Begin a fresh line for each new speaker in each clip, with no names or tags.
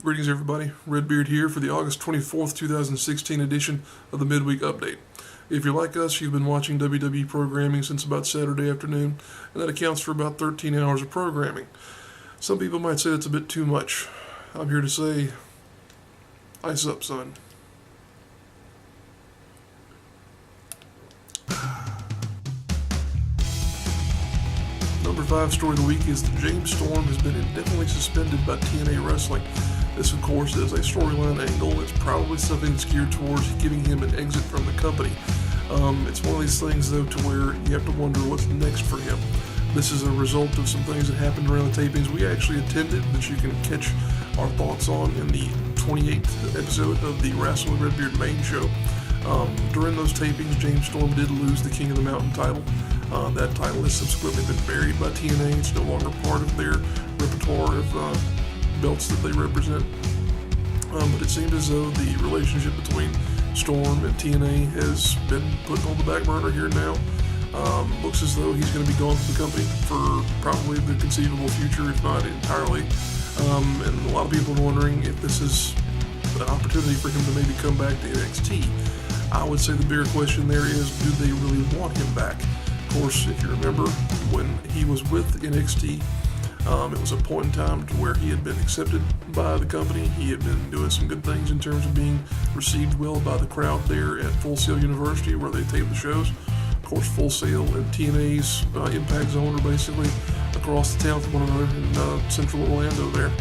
Greetings everybody, Redbeard here for the August 24th, 2016 edition of the Midweek Update. If you're like us, you've been watching WWE programming since about Saturday afternoon, and that accounts for about 13 hours of programming. Some people might say that's a bit too much. I'm here to say, ice up, son. Number 5 story of the week is that James Storm has been indefinitely suspended by TNA Wrestling. This, of course, is a storyline angle. It's probably something that's geared towards giving him an exit from the company. It's one of these things, though, to where you have to wonder what's next for him. This is a result of some things that happened around the tapings we actually attended that you can catch our thoughts on in the 28th episode of the Rasslin Redbeard main show. During those tapings, James Storm did lose the King of the Mountain title. That title has subsequently been buried by TNA. It's no longer part of their repertoire of belts that they represent. But it seems as though the relationship between Storm and TNA has been put on the back burner here now. Looks as though he's going to be gone from the company for probably the conceivable future, if not entirely. And a lot of people are wondering if this is an opportunity for him to maybe come back to NXT. I would say the bigger question there is, do they really want him back? Of course, if you remember, when he was with NXT, it was a point in time to where he had been accepted by the company. He had been doing some good things in terms of being received well by the crowd there at Full Sail University, where they tape the shows. Of course, Full Sail and TNA's Impact Zone are basically across the town from one another in central Orlando there.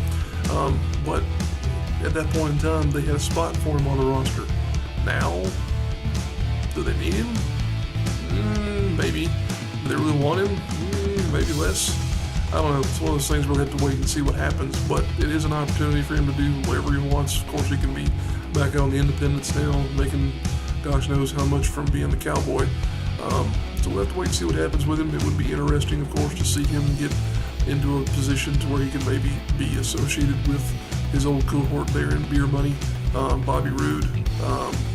But at that point in time, they had a spot for him on the roster. Now, do they need him? Maybe. Do they really want him? Maybe less. I don't know. It's one of those things where we have to wait and see what happens, but it is an opportunity for him to do whatever he wants. Of course, he can be back on the independents now, making gosh knows how much from being the cowboy. So we'll have to wait and see what happens with him. It would be interesting, of course, to see him get into a position to where he can maybe be associated with his old cohort there in Beer Money, Bobby Roode.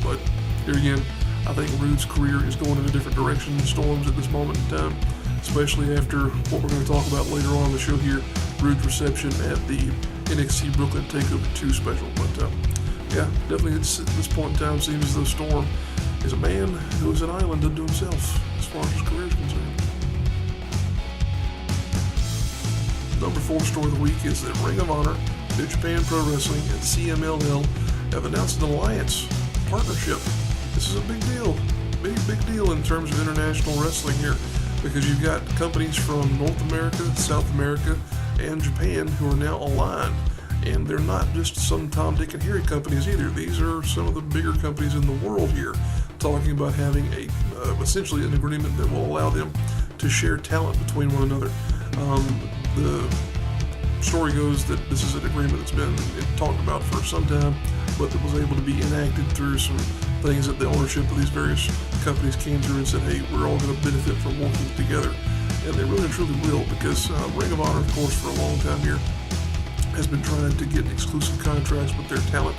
But here again, I think Roode's career is going in a different direction than Storm's at this moment in time, especially after what we're going to talk about later on in the show here, Roode's reception at the NXT Brooklyn TakeOver 2 special. But yeah, definitely at this point in time, seems as though Storm is a man who is an island unto himself as far as his career is concerned. Number 4 story of the week is that Ring of Honor, New Japan Pro Wrestling, and CMLL have announced an alliance partnership. This is a big deal, big deal in terms of international wrestling here, because you've got companies from North America, South America, and Japan who are now aligned. And they're not just some Tom, Dick, and Harry companies either. These are some of the bigger companies in the world here, talking about having essentially an agreement that will allow them to share talent between one another. The story goes that this is an agreement that's been talked about for some time, but that was able to be enacted through some things that the ownership of these various companies came through and said, hey, we're all going to benefit from working together. And they really and truly will, because Ring of Honor, of course, for a long time here, has been trying to get exclusive contracts with their talent.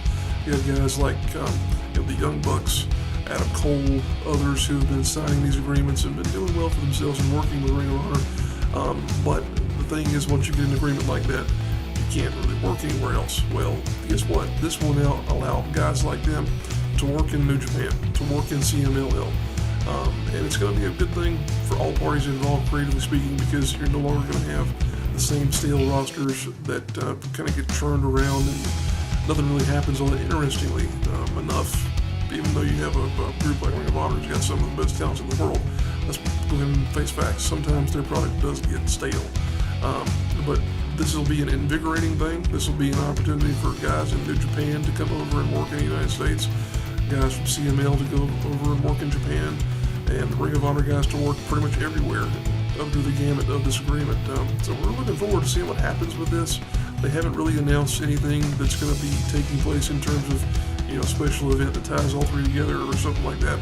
You have guys like the Young Bucks, Adam Cole, others who have been signing these agreements and been doing well for themselves and working with Ring of Honor. But the thing is, once you get an agreement like that, you can't really work anywhere else. Well, guess what? This will now allow guys like them to work in New Japan, to work in CMLL. And it's going to be a good thing for all parties involved, creatively speaking, because you're no longer going to have the same stale rosters that kind of get churned around and nothing really happens all that interestingly enough. Even though you have a group like Ring of Honor who's got some of the best talents in the world, let's go ahead and face facts. Sometimes their product does get stale. But this will be an invigorating thing. This will be an opportunity for guys in New Japan to come over and work in the United States, guys from CML to go over and work in Japan, and the Ring of Honor guys to work pretty much everywhere under the gamut of this agreement. So we're looking forward to seeing what happens with this. They haven't really announced anything that's going to be taking place in terms of, special event that ties all three together or something like that.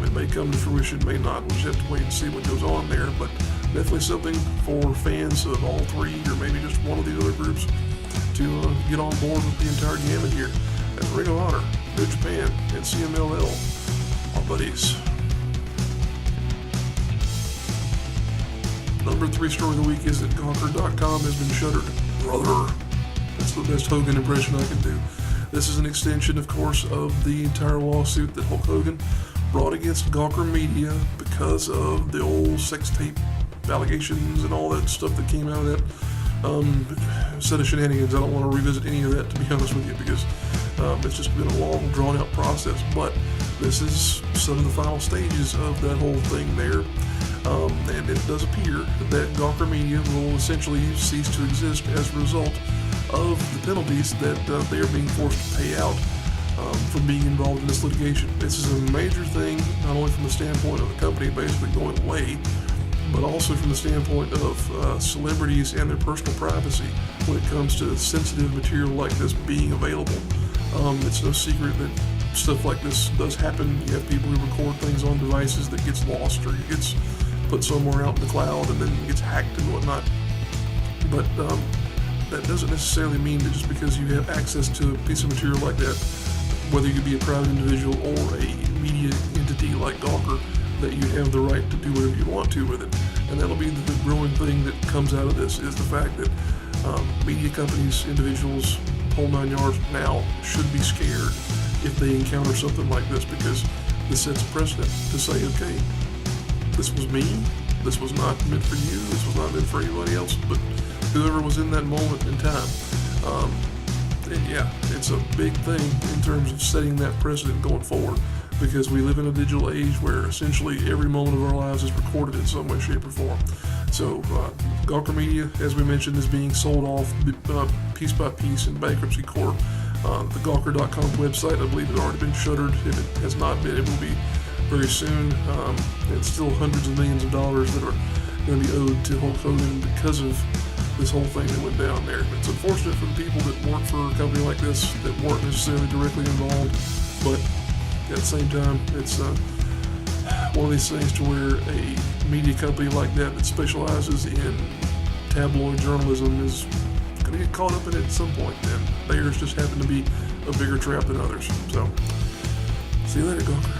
It may come to fruition, may not. We'll just have to wait and see what goes on there. But definitely something for fans of all three, or maybe just one of the other groups, to get on board with the entire gamut here. As Ring of Honor, New Japan, and CMLL, our buddies. Number 3 story of the week is that Gawker.com has been shuttered. Brother, that's the best Hogan impression I can do. This is an extension, of course, of the entire lawsuit that Hulk Hogan brought against Gawker Media because of the old sex tape allegations and all that stuff that came out of that set of shenanigans. I don't want to revisit any of that, to be honest with you, because it's just been a long, drawn-out process. But this is some of the final stages of that whole thing there. And it does appear that Gawker Media will essentially cease to exist as a result of the penalties that they are being forced to pay out from being involved in this litigation. This is a major thing, not only from the standpoint of the company basically going away, but also from the standpoint of celebrities and their personal privacy when it comes to sensitive material like this being available. It's no secret that stuff like this does happen. You have people who record things on devices that gets lost or gets put somewhere out in the cloud and then gets hacked and whatnot. But that doesn't necessarily mean that just because you have access to a piece of material like that, whether you be a private individual or a media entity like Gawker, that you have the right to do whatever you want to with it. And that'll be the growing thing that comes out of this, is the fact that media companies, individuals, whole 9 yards now should be scared if they encounter something like this, because this sets a precedent to say, okay, this was me, this was not meant for you, this was not meant for anybody else, but whoever was in that moment in time. And yeah, it's a big thing in terms of setting that precedent going forward, because we live in a digital age where essentially every moment of our lives is recorded in some way, shape, or form. So Gawker Media, as we mentioned, is being sold off piece by piece in bankruptcy court. The Gawker.com website, I believe, has already been shuttered. If it has not been, it will be very soon. It's still hundreds of millions of dollars that are going to be owed to Hulk Hogan because of this whole thing that went down there. It's unfortunate for the people that work for a company like this that weren't necessarily directly involved, but at the same time, it's one of these things to where a media company like that specializes in tabloid journalism is going to get caught up in it at some point, and theirs just happen to be a bigger trap than others. So, see you later, Gawker.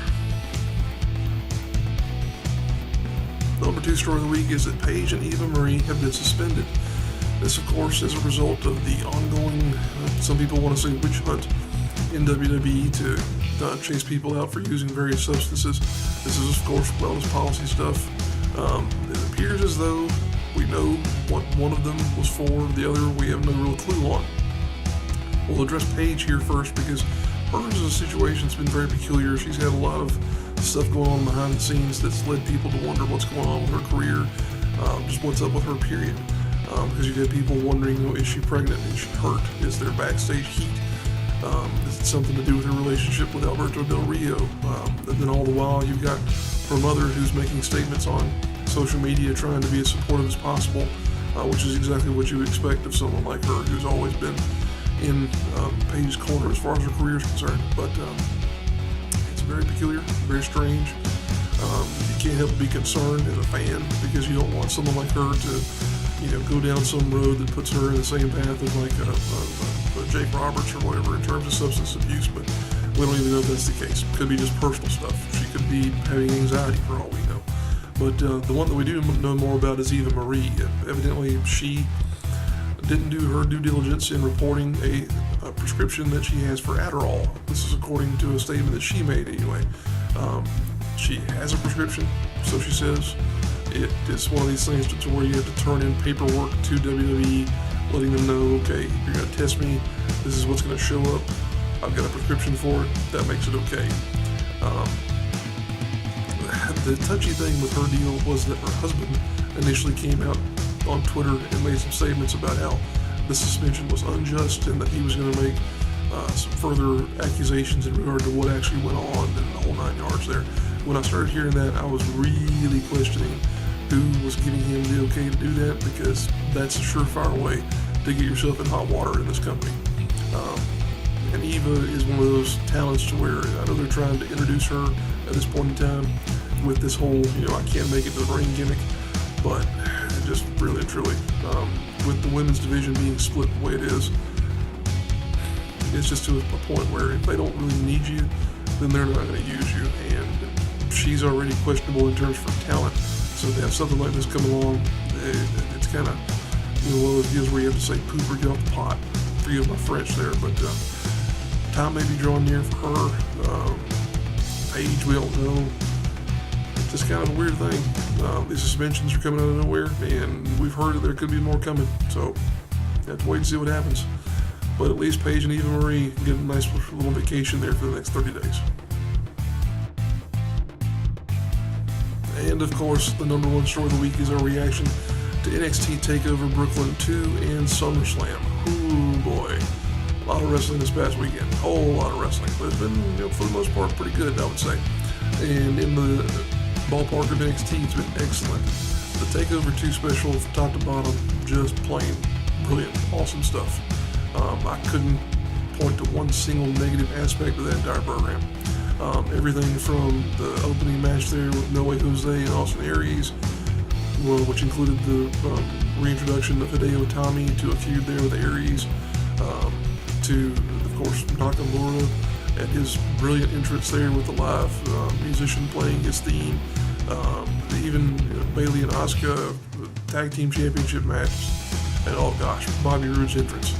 Number 2 story of the week is that Paige and Eva Marie have been suspended. This, of course, is a result of the ongoing, some people want to say, witch hunt in WWE to chase people out for using various substances. This is, of course, wellness policy stuff. It appears as though we know what one of them was for, the other we have no real clue on. We'll address Paige here first, because hers is a situation that's been very peculiar. She's had a lot of stuff going on behind the scenes that's led people to wonder what's going on with her career, just what's up with her, period. Because you've had people wondering, is she pregnant? Is she hurt? Is there backstage heat? Is it something to do with her relationship with Alberto Del Rio? And then all the while you've got her mother, who's making statements on social media trying to be as supportive as possible, which is exactly what you would expect of someone like her, who's always been in Paige's corner as far as her career is concerned. But it's very peculiar, very strange. You can't help but be concerned as a fan, because you don't want someone like her to go down some road that puts her in the same path as like a Jake Roberts or whatever in terms of substance abuse, but we don't even know if that's the case. It could be just personal stuff. She could be having anxiety for all we know. But the one that we do know more about is Eva Marie. Evidently, she didn't do her due diligence in reporting a prescription that she has for Adderall. This is according to a statement that she made anyway. She has a prescription, so she says. It is one of these things to where you have to turn in paperwork to WWE, letting them know, okay, you're going to test me, this is what's going to show up, I've got a prescription for it, that makes it okay. The touchy thing with her deal was that her husband initially came out on Twitter and made some statements about how the suspension was unjust and that he was going to make some further accusations in regard to what actually went on and the whole 9 yards there. When I started hearing that, I was really questioning who was giving him the okay to do that, because that's a surefire way to get yourself in hot water in this company. And Eva is one of those talents to where I know they're trying to introduce her at this point in time with this whole, I can't make it to the ring gimmick, but just really and truly, with the women's division being split the way it is, it's just to a point where if they don't really need you, then they're not going to use you, and she's already questionable in terms of talent. So to have something like this come along, it's kind of one of those deals where you have to say poop or get off the pot, forgive my French there, but time may be drawing near for her. Paige, we don't know. Just kind of a weird thing. These suspensions are coming out of nowhere, and we've heard that there could be more coming, so have to wait and see what happens. But at least Paige and Eva Marie get a nice little vacation there for the next 30 days. And of course, the number one story of the week is our reaction to NXT TakeOver Brooklyn 2 and SummerSlam. Ooh boy, a lot of wrestling this past weekend. Whole lot of wrestling, but it's been, for the most part, pretty good, I would say. And in the ballpark of NXT, it's been excellent. The TakeOver 2 special, from top to bottom, just plain brilliant, awesome stuff. I couldn't point to one single negative aspect of that entire program. Everything from the opening match there with No Way Jose and Austin Aries, which included the reintroduction of Hideo Itami to a feud there with Aries, to, of course, Nakamura and his brilliant entrance there with the live musician playing his theme, even Bayley and Asuka tag team championship matches, and oh gosh, Bobby Roode's entrance.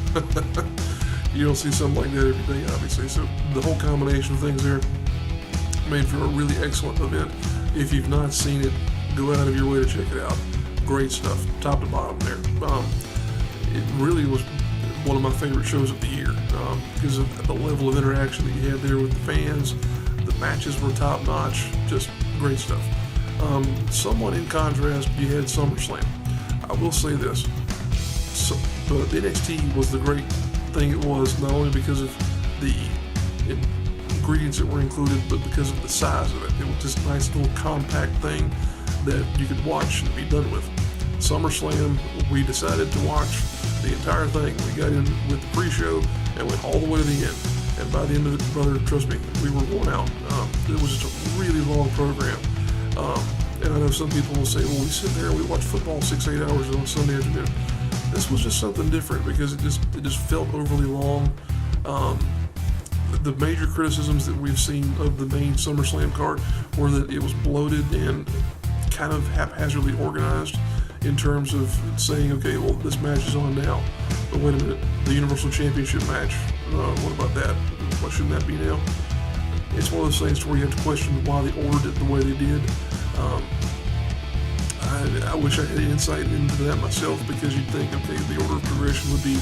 You don't see something like that every day, obviously. So the whole combination of things there made for a really excellent event. If you've not seen it, go out of your way to check it out. Great stuff, top to bottom there. It really was one of my favorite shows of the year because of the level of interaction that you had there with the fans. The matches were top notch, just great stuff. Somewhat in contrast, you had SummerSlam. I will say this, but NXT was the great thing it was, not only because of the ingredients that were included, but because of the size of it. It was just a nice little compact thing that you could watch and be done with. SummerSlam, we decided to watch the entire thing. We got in with the pre-show and went all the way to the end. And by the end of it, brother, trust me, we were worn out. It was just a really long program. And I know some people will say, well, we sit there and we watch football 6-8 hours on Sunday afternoon. This was just something different because it just felt overly long. The major criticisms that we've seen of the main SummerSlam card were that it was bloated and kind of haphazardly organized in terms of saying, okay, well, this match is on now, but wait a minute, the Universal Championship match, what about that? Why shouldn't that be now? It's one of those things where you have to question why they ordered it the way they did. I wish I had insight into that myself, because you'd think, okay, the order of progression would be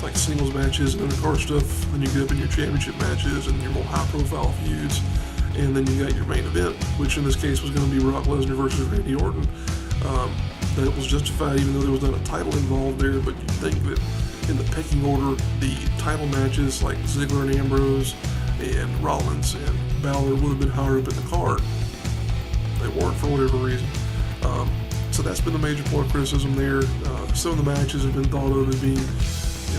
like singles matches and undercard stuff, then you get up in your championship matches and your more high-profile feuds, and then you got your main event, which in this case was going to be Brock Lesnar versus Randy Orton. That was justified even though there was not a title involved there, but you'd think that in the pecking order, the title matches like Ziggler and Ambrose and Rollins and Balor would have been higher up in the card. They weren't for whatever reason. So that's been the major point of criticism there. Some of the matches have been thought of as being,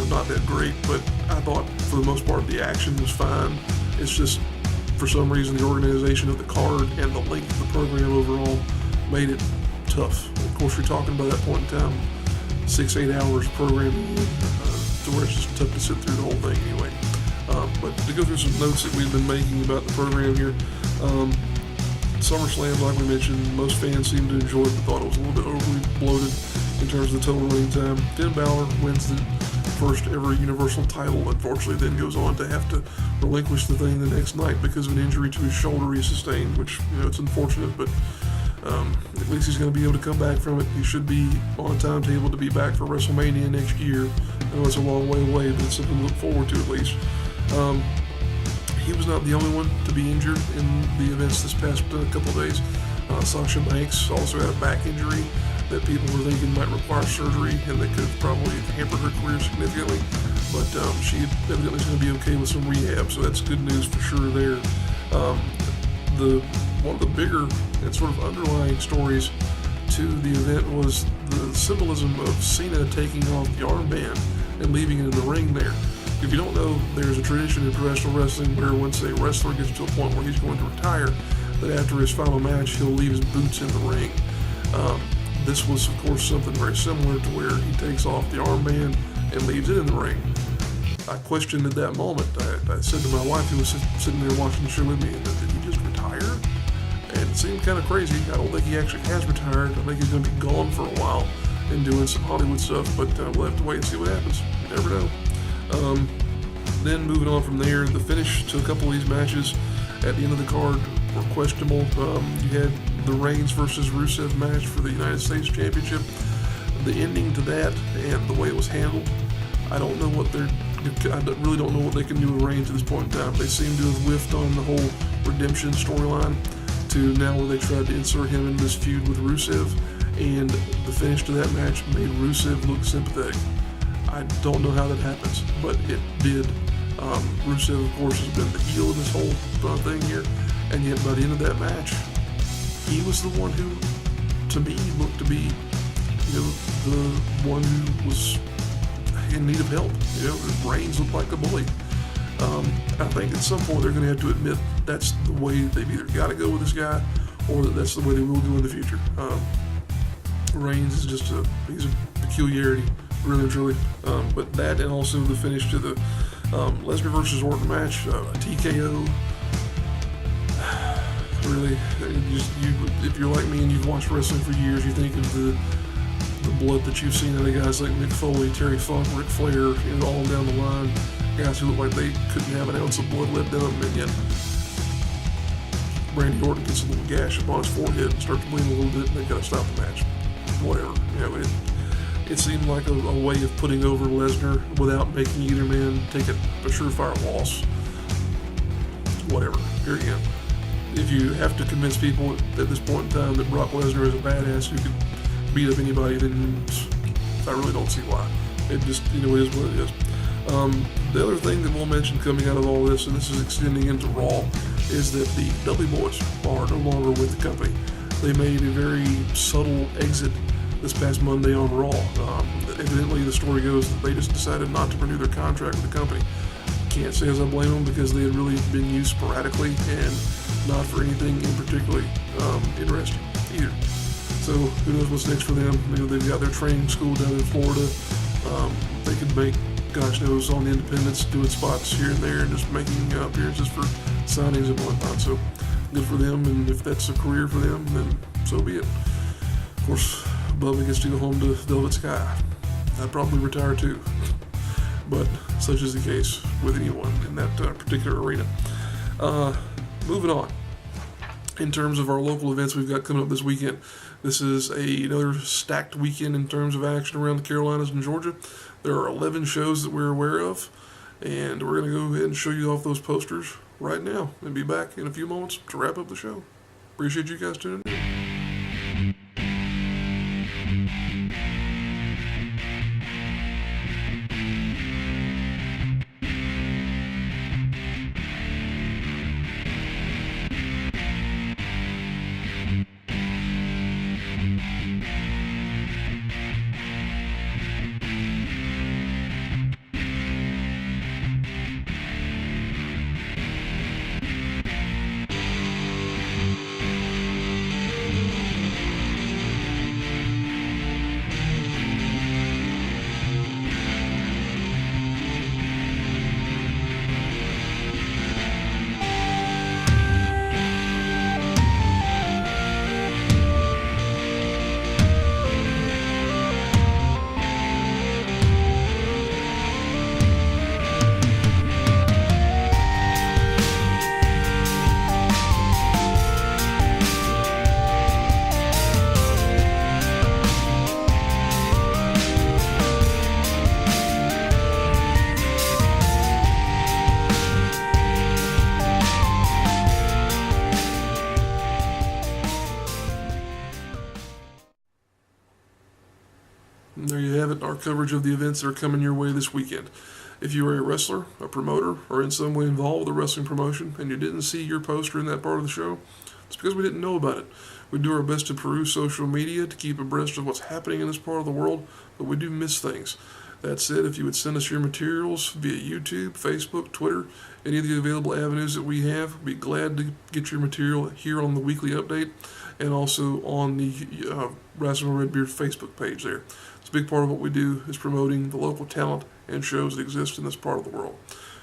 not that great, but I thought for the most part the action was fine. It's just for some reason the organization of the card and the length of the program overall made it tough. Of course, you're talking about that point in time, 6-8 hours programming, to where it's just tough to sit through the whole thing anyway. But to go through some notes that we've been making about the program here, SummerSlam, like we mentioned, most fans seemed to enjoy it, but thought it was a little bit overly bloated in terms of the total running time. Finn Balor wins the first ever Universal title, unfortunately then goes on to have to relinquish the thing the next night because of an injury to his shoulder he sustained, which, it's unfortunate, but at least he's going to be able to come back from it. He should be on a timetable to be back for WrestleMania next year. I know it's a long way away, but it's something to look forward to at least. He was not the only one to be injured in the events this past couple of days. Sasha Banks also had a back injury that people were thinking might require surgery, and that could have probably hampered her career significantly. But she evidently is going to be okay with some rehab, so that's good news for sure there. One of the bigger and sort of underlying stories to the event was the symbolism of Cena taking off the armband and leaving it in the ring there. If you don't know, there's a tradition in professional wrestling where once a wrestler gets to a point where he's going to retire, that after his final match, he'll leave his boots in the ring. This was, of course, something very similar to where he takes off the armband and leaves it in the ring. I questioned at that moment. I said to my wife, who was sitting there watching the show with me, did he just retire? And it seemed kind of crazy. I don't think he actually has retired. I think he's going to be gone for a while and doing some Hollywood stuff, but we'll have to wait and see what happens. You never know. Then moving on from there, the finish to a couple of these matches at the end of the card were questionable. You had the Reigns versus Rusev match for the United States Championship. The ending to that and the way it was handled, I really don't know what they can do with Reigns at this point in time. They seem to have whiffed on the whole redemption storyline to now where they tried to insert him in this feud with Rusev, and the finish to that match made Rusev look sympathetic. I don't know how that happens, but it did. Rusev, of course, has been the heel in this whole thing here, and yet by the end of that match, he was the one who, to me, looked to be, the one who was in need of help. Reigns looked like a bully. I think at some point they're going to have to admit that's the way they've either got to go with this guy, or that's the way they will go in the future. Reigns is just he's a peculiarity, really and truly. But that, and also the finish to the Lesnar versus Orton match, TKO. Really, if you're like me and you've watched wrestling for years, you think of the blood that you've seen out of guys like Mick Foley, Terry Funk, Ric Flair, all down the line. Guys who look like they couldn't have an ounce of blood left in them, and yet Randy Orton gets a little gash upon his forehead and starts bleeding a little bit, and they've got to stop the match. Whatever. It seemed like a way of putting over Lesnar without making either man take a surefire loss. Whatever. Here again. If you have to convince people at this point in time that Brock Lesnar is a badass who could beat up anybody, then I really don't see why. It just, it is what it is. The other thing that we'll mention coming out of all this, and this is extending into Raw, is that the Dudley Boys are no longer with the company. They made a very subtle exit this past Monday on Raw. Evidently, the story goes that they just decided not to renew their contract with the company. Can't say as I blame them, because they had really been used sporadically and not for anything in particularly interesting either. So who knows what's next for them? They've got their training school down in Florida. They could make, gosh knows, on the independents, doing spots here and there and just making appearances for signings and whatnot. So good for them, and if that's a career for them, then so be it. Of course, Bubba gets to go home to Velvet Sky. I'd probably retire too. But such is the case with anyone in that particular arena. Moving on. In terms of our local events we've got coming up this weekend, this is another stacked weekend in terms of action around the Carolinas and Georgia. There are 11 shows that we're aware of, and we're going to go ahead and show you off those posters right now and be back in a few moments to wrap up the show. Appreciate you guys tuning in. And there you have it, our coverage of the events that are coming your way this weekend. If you are a wrestler, a promoter, or in some way involved with a wrestling promotion and you didn't see your poster in that part of the show, it's because we didn't know about it. We do our best to peruse social media to keep abreast of what's happening in this part of the world, but we do miss things. That said, if you would send us your materials via YouTube, Facebook, Twitter, any of the available avenues that we have, we'd be glad to get your material here on the weekly update and also on the Rasslin Redbeard Facebook page there. It's a big part of what we do is promoting the local talent and shows that exist in this part of the world.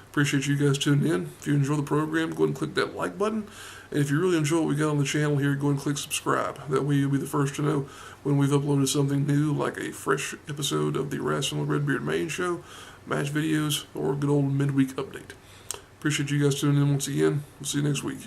Appreciate you guys tuning in. If you enjoy the program, go ahead and click that like button. And if you really enjoy what we got on the channel here, go ahead and click subscribe. That way you'll be the first to know when we've uploaded something new, like a fresh episode of the Rasslin Redbeard main show, match videos, or a good old midweek update. Appreciate you guys tuning in once again. We'll see you next week.